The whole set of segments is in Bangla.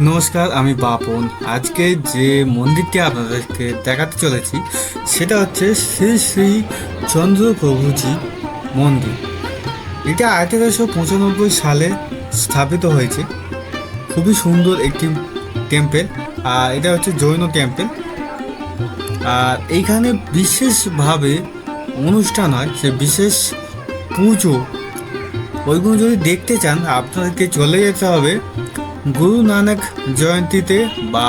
নমস্কার, আমি বাপন। আজকে যে মন্দিরটি আপনাদেরকে দেখাতে চলেছি সেটা হচ্ছে শ্রী শ্রী চন্দ্রপ্রভুজি মন্দির। এটা 1895 সালে স্থাপিত হয়েছে। খুবই সুন্দর একটি টেম্পেল। আর এটা হচ্ছে জৈন টেম্পেল। আর এইখানে বিশেষভাবে অনুষ্ঠান হয়, সে বিশেষ পুজো, ওইগুলো যদি দেখতে চান আপনাদেরকে চলে যেতে হবে গুরু নানক জয়ন্তীতে বা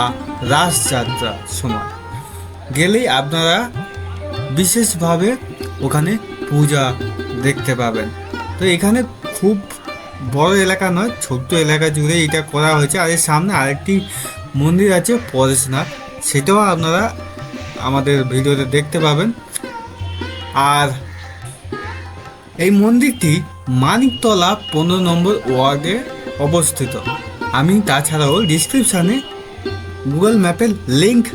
রাসযাত্রার সময়। গেলেই আপনারা বিশেষভাবে ওখানে পূজা দেখতে পাবেন। তো এখানে খুব বড় এলাকা নয়, ছোট্ট এলাকা জুড়ে এটা করা হয়েছে। আর এর সামনে আরেকটি মন্দির আছে পরেশনাথ, সেটাও আপনারা আমাদের ভিডিওতে দেখতে পাবেন। আর এই মন্দিরটি মানিকতলা 15 নম্বর ওয়ার্ডে অবস্থিত। আমি তাছাড়াও ডিসক্রিপশানে গুগল ম্যাপের লিংক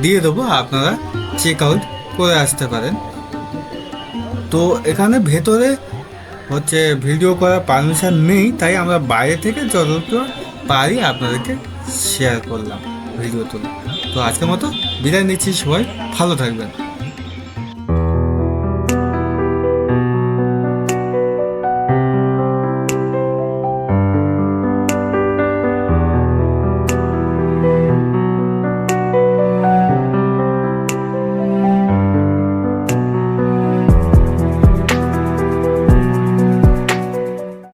দিয়ে দেবো, আপনারা চেক আউট করে আসতে পারেন। তো এখানে ভেতরে হচ্ছে ভিডিও করার পারমিশন নেই, তাই আমরা বাইরে থেকে যতটুকু পারি আপনাদেরকে শেয়ার করলাম ভিডিও তুলে। তো আজকের মতো বিদায় নিচ্ছি, সবাই ভালো থাকবেন।